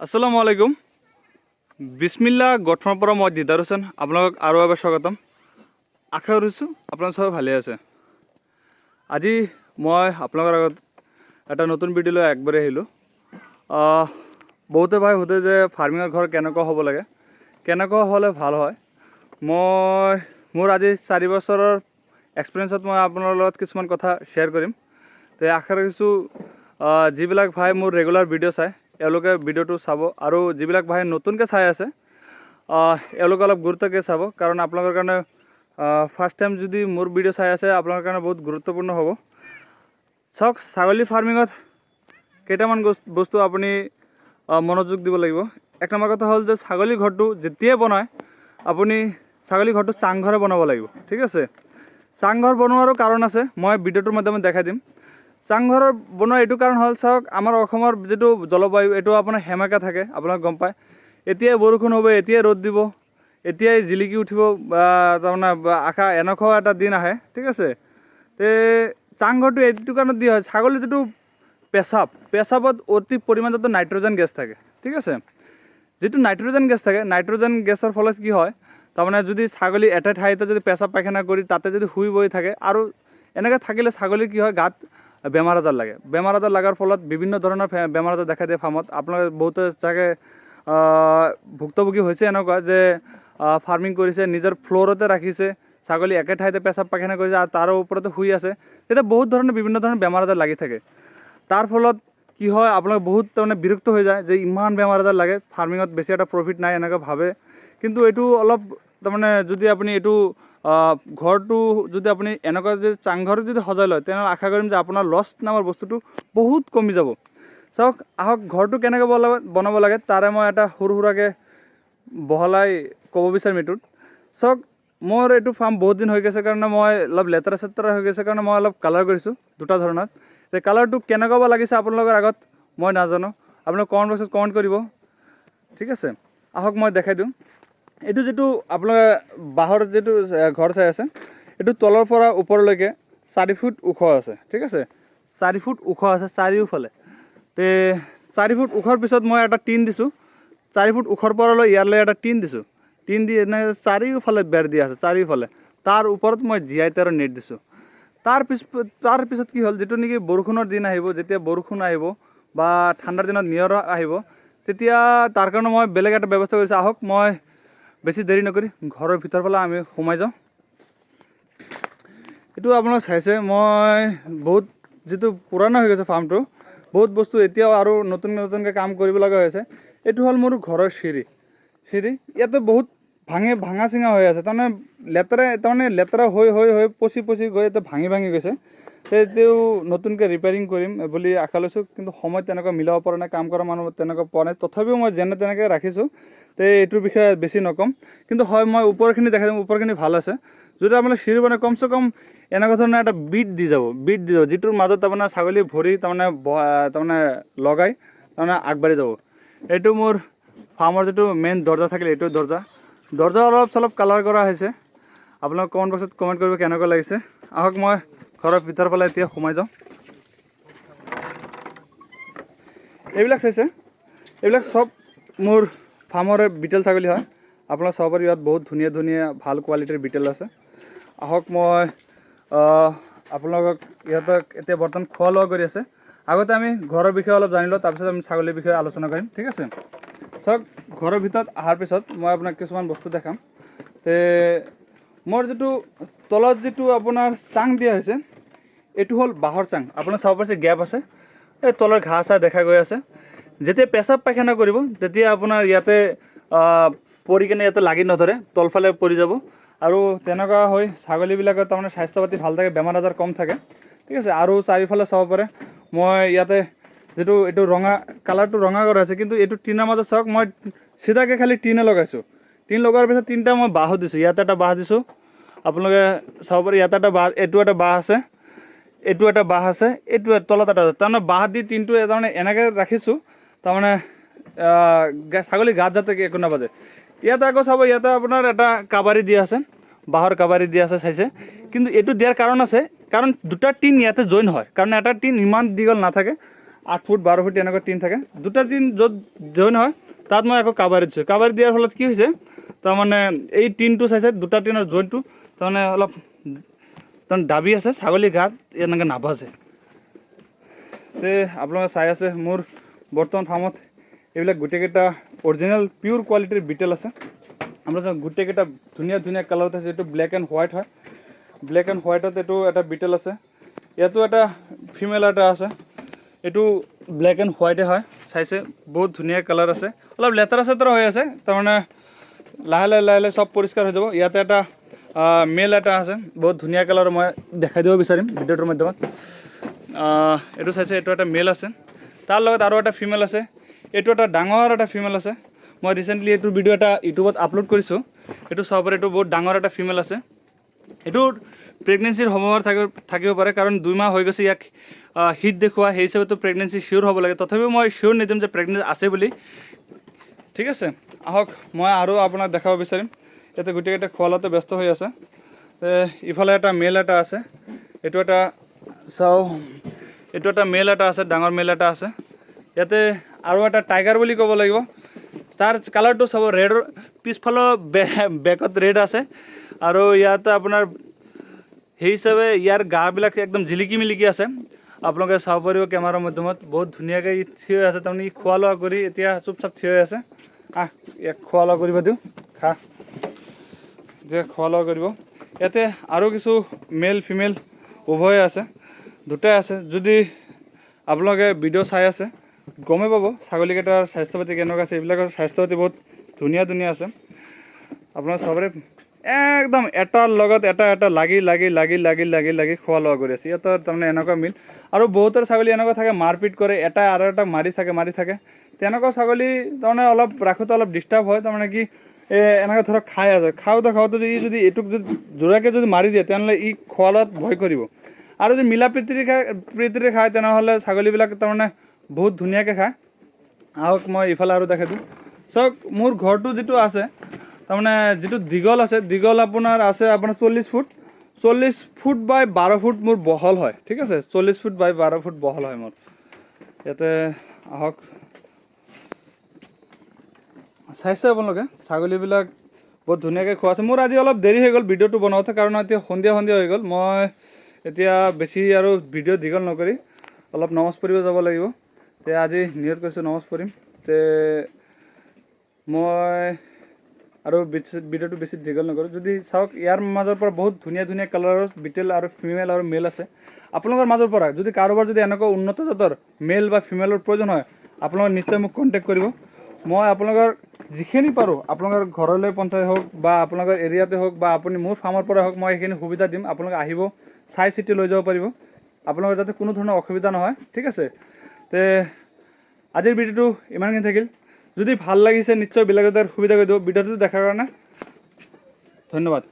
আসসালামু আলাইকুম। বিসমিল্লা গঠনৰ পৰা মই দিদাৰ হোসেন আপোনালোকক আৰু এবাৰ স্বাগতম। আশা কৰিছোঁ আপোনালোক সবাই ভালে আছে। আজি মই আপোনালোকৰ আগত এটা নতুন ভিডিঅ' লৈ একবাৰে আহিলোঁ। বহুতে ভাই সোধে যে ফাৰ্মিঙৰ ঘৰ কেনেকুৱা হ'ব লাগে, কেনেকুৱা হ'লে ভাল হয়। মই মোৰ আজি 4 বছৰৰ এক্সপিৰিয়েঞ্চত মই আপোনালোকৰ লগত কিছুমান কথা শ্বেয়াৰ কৰিম। তো আশা ৰাখিছোঁ যিবিলাক ভাই মোৰ ৰেগুলাৰ ভিডিঅ' চায় এওঁলোকে ভিডিঅ'টো চাব, আৰু যিবিলাক ভাই নতুনকৈ চাই আছে এওঁলোকে অলপ গুৰুত্বকৈ চাব, কাৰণ আপোনালোকৰ কাৰণে ফাৰ্ষ্ট টাইম যদি মোৰ ভিডিঅ' চাই আছে আপোনালোকৰ কাৰণে বহুত গুৰুত্বপূৰ্ণ হ'ব। চাওক, ছাগলী ফাৰ্মিঙত কেইটামান বস্তু আপুনি মনোযোগ দিব লাগিব। এক নম্বৰ কথা হ'ল যে ছাগলী ঘৰটো যেতিয়াই বনায় আপুনি ছাগলী ঘৰটো চাংঘৰে বনাব লাগিব, ঠিক আছে। চাংঘৰ বনোৱাৰো কাৰণ আছে, মই ভিডিঅ'টোৰ মাধ্যমে দেখাই দিম। চাংঘৰ বনোৱা এইটো কাৰণ হ'ল, চাওক আমাৰ অসমৰ যিটো জলবায়ু এইটো আপোনাৰ সেমেকা থাকে, আপোনাক গম পায়। এতিয়াই বৰষুণ হ'ব, এতিয়াই ৰ'দ দিব, এতিয়াই জিলিকি উঠিব, তাৰমানে আশা এনেকুৱা এটা দিন আহে, ঠিক আছে। তে চাংঘৰটো এইটো কাৰণত দিয়া হয়, ছাগলীৰ যিটো পেচাবত অতি পৰিমাণত নাইট্ৰজেন গেছ থাকে, ঠিক আছে। যিটো নাইট্ৰজেন গেছ থাকে, নাইট্ৰজেন গেছৰ ফলত কি হয়, তাৰমানে যদি ছাগলী এটা ঠাইতে যদি পেচাব পায়খানা কৰি তাতে যদি শুই বহি থাকে, আৰু এনেকৈ থাকিলে ছাগলীৰ কি হয়, গাত বেমাৰ আজাৰ লাগে। বেমাৰ আজাৰ লগাৰ ফলত বিভিন্ন ধৰণৰ বেমাৰ আজাৰ দেখা দিয়ে ফাৰ্মত। আপোনালোকে বহুতে চাগে ভুক্তভোগী হৈছে এনেকুৱা যে ফাৰ্মিং কৰিছে, নিজৰ ফ্ল'ৰতে ৰাখিছে, ছাগলী একে ঠাইতে পেচাব পায়খানা কৰিছে আৰু তাৰ ওপৰতে শুই আছে, তেতিয়া বহুত ধৰণৰ বিভিন্ন ধৰণৰ বেমাৰ আজাৰ লাগি থাকে। তাৰ ফলত কি হয়, আপোনালোকে বহুত তাৰমানে বিৰক্ত হৈ যায় যে ইমান বেমাৰ আজাৰ লাগে, ফাৰ্মিঙত বেছি এটা প্ৰফিট নাই এনেকৈ ভাবে। কিন্তু এইটো অলপ তাৰমানে যদি আপুনি এইটো ঘৰটো যদি আপুনি এনেকুৱা যদি চাংঘৰ যদি সজাই লয়, তেনেহ'লে আশা কৰিম যে আপোনাৰ লছ নামৰ বস্তুটো বহুত কমি যাব। চাওক, আহক ঘৰটো কেনেকৈ বনাব লাগে তাৰে মই এটা সৰু সুৰাকৈ বহলাই ক'ব বিচাৰিম এইটোত। চাওক, মোৰ এইটো ফাৰ্ম বহুত দিন হৈ গৈছে কাৰণে মই অলপ লেতেৰা চেতেৰা হৈ গৈছে কাৰণে মই অলপ কালাৰ কৰিছোঁ দুটা ধৰণত। এই কালাৰটো কেনেকুৱা বা লাগিছে আপোনালোকৰ আগত মই নাজানো, আপোনালোকে কমেণ্ট বক্সত কমেণ্ট কৰিব, ঠিক আছে। আহক মই দেখাই দিওঁ। এইটো যিটো আপোনালোকে বাঁহৰ যিটো ঘৰ চাই আছে, এইটো তলৰ পৰা ওপৰলৈকে 4 ফুট ওখ আছে, ঠিক আছে। 4 ফুট ওখ আছে চাৰিওফালে। তে 4 ফুট ওখৰ পিছত মই এটা টিন দিছোঁ, 4 ফুট ওখৰ পৰা লৈ ইয়ালৈ এটা টিন দিছোঁ। টিন দি এনেকৈ চাৰিওফালে বেৰ দিয়া আছে, চাৰিওফালে। তাৰ ওপৰত মই GI-13 নেট দিছোঁ। তাৰ পিছত কি হ'ল, যিটো নেকি বৰষুণৰ দিন আহিব, যেতিয়া বৰষুণ আহিব বা ঠাণ্ডাৰ দিনত নিয়ৰ আহিব, তেতিয়া তাৰ কাৰণে মই বেলেগ এটা ব্যৱস্থা কৰিছোঁ। আহক মই বেছি দেৰি নকৰি ঘৰৰ ভিতৰৰ ফালে আমি সোমাই যাওঁ। এইটো আপোনালোকে চাইছে, মই বহুত যিটো পুৰণা হৈ গৈছে ফাৰ্মটো, বহুত বস্তু এতিয়াও আৰু নতুনকৈ কাম কৰিব লগা হৈছে। এইটো হ'ল মোৰ ঘৰৰ চিৰি। ইয়াতে বহুত ভাঙা চিঙা হৈ আছে, তাৰমানে লেতেৰা হৈ পচি গৈ এতিয়া ভাঙি গৈছে। সেইটো নতুনকৈ ৰিপেয়াৰিং কৰিম বুলি আশা লৈছোঁ, কিন্তু সময় তেনেকুৱা মিলাব পৰা নাই, কাম কৰা মানুহ তেনেকুৱা পোৱা নাই। তথাপিও মই যেনে তেনেকৈ ৰাখিছোঁ। তো এইটোৰ বিষয়ে বেছি নকম, কিন্তু হয় মই ওপৰখিনি দেখাই দিম, ওপৰখিনি ভাল আছে। যদি আপোনাৰ চিৰি বনাই কমচে কম এনেকুৱা ধৰণৰ এটা বিট দি যাব, যিটোৰ মাজত আপোনাৰ ছাগলী ভৰি তাৰমানে লগাই আগবাঢ়ি যাব। এইটো মোৰ ফাৰ্মৰ যিটো মেইন দৰ্জা থাকিলে, এইটো দৰ্জা অলপ চলপ কালাৰ কৰা হৈছে। আপোনালোক কমেণ্ট বক্সত কমেণ্ট কৰিব কেনেকুৱা লাগিছে। আহক মই ঘৰৰ ভিতৰৰ ফালে এতিয়া সোমাই যাওঁ। এইবিলাক চাইছে, এইবিলাক চব মোৰ ফাৰ্মৰে বিটেল ছাগলী হয়। আপোনালোক চাব পাৰি, ইয়াত বহুত ধুনীয়া ভাল কোৱালিটিৰ বিটেল আছে। আহক মই আপোনালোকক ইহঁতক এতিয়া বৰ্তমান খোৱা লোৱা কৰি আছে। আগতে আমি ঘৰৰ বিষয়ে অলপ জানি লওঁ, তাৰপিছত আমি ছাগলীৰ বিষয়ে আলোচনা কৰিম, ঠিক আছে। চাওক, ঘৰৰ ভিতৰত অহাৰ পিছত মই আপোনাক কিছুমান বস্তু দেখাম। তে মোৰ যিটো তলত যিটো আপোনাৰ চাং দিয়া হৈছে, এইটো হ'ল বাঁহৰ চাং। আপোনাৰ চাব পাৰিছে গেপ আছে, এই তলৰ ঘাঁহ চাহ দেখা গৈ আছে। যেতিয়া পেচাব পায়খানা কৰিব তেতিয়া আপোনাৰ ইয়াতে পৰি কিনে ইয়াতে লাগি নধৰে, তলফালে পৰি যাব। আৰু তেনেকুৱা হৈ ছাগলীবিলাকৰ তাৰমানে স্বাস্থ্য পাতি ভাল থাকে, বেমাৰ আজাৰ কম থাকে, ঠিক আছে। আৰু চাৰিওফালে চাব পাৰে, মই ইয়াতে যিটো এইটো কালাৰটো ৰঙা কৰা আছে, কিন্তু এইটো টিনৰ মাজত চাওক, মই চিধাকৈ খালি টিনে লগাইছোঁ। টিন লগোৱাৰ পিছত 3টা মই বাঁহো দিছোঁ। ইয়াতে এটা বাঁহ দিছোঁ, আপোনালোকে চাব পাৰে। ইয়াতে এটা বাঁহ, এইটো এটা বাঁহ আছে, এইটো এটা বাঁহ আছে, এইটো তলত এটা আছে। তাৰমানে বাঁহ দি টিনটো তাৰমানে এনেকৈ ৰাখিছোঁ, তাৰমানে ছাগলী গাত যাতে একো নাবাজে। ইয়াতে আকৌ চাব, ইয়াতে আপোনাৰ এটা কাবাৰী দিয়া আছে, বাঁহৰ কাবাৰী দিয়া আছে, চাইছে। কিন্তু এইটো দিয়াৰ কাৰণ আছে, কাৰণ 2টা টিন ইয়াতে জইন হয়, কাৰণ এটা টিন ইমান দীঘল নাথাকে। 8 ফুট 12 ফুট এনেকুৱা টিন থাকে। দুটা টিন য'ত জইন হয় তাত মই আকৌ কাভাৰি দিছোঁ। কাভাৰি দিয়াৰ ফলত কি হৈছে, তাৰমানে এই টিনটো চাইছে দুটা টিনৰ জইনটো তাৰমানে অলপ তাৰমানে দাবি আছে, ছাগলীৰ গাত এনেকৈ নাবাজে। তে আপোনালোকে চাই আছে মোৰ বৰ্তমান ফাৰ্মত এইবিলাক গোটেইকেইটা অৰিজিনেল পিয়'ৰ কোৱালিটিৰ বিটেল আছে। আপোনাৰ গোটেইকেইটা ধুনীয়া ধুনীয়া কালাৰত আছে। এইটো ব্লেক এণ্ড হোৱাইট হয়। ব্লেক এণ্ড হোৱাইটত এইটো এটা বিটেল আছে। ইয়াতো এটা ফিমেল এটা আছে, এইটো ব্লেক এণ্ড হোৱাইটে হয়। চাইছে বহুত ধুনীয়া কালাৰ আছে, অলপ লেতেৰা চেতেৰা হৈ আছে, তাৰমানে লাহে লাহে চব পৰিষ্কাৰ হৈ যাব। ইয়াতে এটা মেল এটা আছে, বহুত ধুনীয়া কালাৰ, মই দেখাই দিব বিচাৰিম ভিডিঅ'টোৰ মাধ্যমত। এইটো চাইছে, এইটো এটা মেল আছে, তাৰ লগত আৰু এটা ফিমেল আছে। এইটো এটা ডাঙৰ এটা ফিমেল আছে। মই ৰিচেণ্টলি এইটো ভিডিঅ' এটা ইউটিউবত আপলোড কৰিছোঁ। এইটো চাব পাৰে, এইটো বহুত ডাঙৰ এটা ফিমেল আছে। এইটোৰ প্ৰেগনেঞ্চিৰ সম্ভাৱনা থাকিব পাৰে, কাৰণ 2 মাহ হৈ গৈছে ইয়াক হিট দেখুওৱা, সেই হিচাপেতো প্ৰেগনেঞ্চি চিয়'ৰ হ'ব লাগে। তথাপিও মই চিয়'ৰ নিদিম যে প্ৰেগনেঞ্চি আছে বুলি। ঠিক আছে, আহক মই আৰু আপোনাক দেখাব বিচাৰিম। ইয়াতে গোটেইকেইটা খোৱা লোৱাতে ব্যস্ত হৈ আছে। ইফালে এটা মেল এটা আছে, এইটো এটা চাওঁ, এইটো এটা মেল এটা আছে, ডাঙৰ মেল এটা আছে। ইয়াতে আৰু এটা টাইগাৰ বুলি ক'ব লাগিব। তাৰ কালাৰটো চাব, ৰেডৰ পিছফালৰ বেকত ৰেড আছে, আৰু ইয়াতে আপোনাৰ সেই হিচাপে ইয়াৰ গাবিলাক একদম জিলিকি মিলিকি আছে। আপোনালোকে চাব পাৰিব কেমেৰাৰ মাধ্যমত, বহুত ধুনীয়াকৈ ই থিয় হৈ আছে। তাৰমানে ই খোৱা লোৱা কৰি এতিয়া চুপচাপ থিয় হৈ আছে। ইয়াক খোৱা লোৱা কৰিব দিওঁ, খা, এতিয়া খোৱা লোৱা কৰিব। ইয়াতে আৰু কিছু মেল ফিমেল উভয় আছে, দুটাই আছে। যদি আপোনালোকে ভিডিঅ' চাই আছে গমেই পাব ছাগলীকেইটাৰ স্বাস্থ্য পাতি কেনেকুৱা আছে। এইবিলাকৰ স্বাস্থ্য পাতি বহুত ধুনীয়া ধুনীয়া আছে। আপোনালোকে চাব পাৰে একদম এটাৰ লগত এটা লাগি খোৱা লোৱা কৰি আছে। সিহঁতৰ তাৰমানে এনেকুৱা মিল। আৰু বহুতৰ ছাগলী এনেকুৱা থাকে, মাৰপিট কৰে, এটা আৰু এটা মাৰি থাকে। তেনেকুৱা ছাগলী তাৰমানে অলপ ৰাখোঁতে অলপ ডিষ্টাৰ্ব হয়। তাৰমানে কি এনেকৈ ধৰক খাই আছে, খাওঁতে যদি এইটোক যদি জোৰাকৈ যদি মাৰি দিয়ে, তেনেহ'লে ই খোৱা লোৱাত ভয় কৰিব। আৰু যদি মিলা প্ৰীতিৰে খায়, তেনেহ'লে ছাগলীবিলাক তাৰমানে বহুত ধুনীয়াকৈ খায়। আহক মই ইফালে আৰু দেখাই দিওঁ। চাওক, মোৰ ঘৰটো যিটো আছে, তাৰমানে যিটো দীঘল আছে, দীঘল আপোনাৰ আছে 40 ফুট বাই 12 ফুট মোৰ বহল হয়। ঠিক আছে, 40 ফুট বাই 12 ফুট বহল হয় মোৰ। ইয়াতে আহক, চাইছে আপোনালোকে ছাগলীবিলাক বহুত ধুনীয়াকৈ খোৱা আছে। মোৰ আজি অলপ দেৰি হৈ গ'ল ভিডিঅ'টো বনাওঁতে, কাৰণ এতিয়া সন্ধিয়া হৈ গ'ল। মই এতিয়া বেছি আৰু ভিডিঅ' দীঘল নকৰি অলপ নমাজ পঢ়িব যাব লাগিব। তে আজি নিয়ত কৰিছোঁ নমাজ পঢ়িম। তে মই আৰু ভিডিঅ'টো বেছি দীঘল নকৰোঁ। যদি চাওক, ইয়াৰ মাজৰ পৰা বহুত ধুনীয়া ধুনীয়া কালাৰৰ বিটেল আৰু ফিমেল আৰু মেল আছে। আপোনালোকৰ মাজৰ পৰা যদি কাৰোবাৰ যদি এনেকুৱা উন্নত জাতৰ মেল বা ফিমেলৰ প্ৰয়োজন হয়, আপোনালোকে নিশ্চয় মোক কণ্টেক্ট কৰিব। মই আপোনালোকৰ যিখিনি পাৰোঁ, আপোনালোকৰ ঘৰলৈ পঞ্চায়ত হওক বা আপোনালোকৰ এৰিয়াতে হওক বা আপুনি মোৰ ফাৰ্মৰ পৰা হওক, মই সেইখিনি সুবিধা দিম। আপোনালোকে আহিব, চাই চিতি লৈ যাব পাৰিব, আপোনালোকৰ যাতে কোনো ধৰণৰ অসুবিধা নহয়। ঠিক আছে, তে আজিৰ ভিডিঅ'টো ইমানখিনি থাকিল। যদি ভাল লাগিছে নিশ্চয় বেলেগ এটাৰ সুবিধা কৰি দিব। ভিডিঅ'টো দেখাৰ কাৰণে ধন্যবাদ।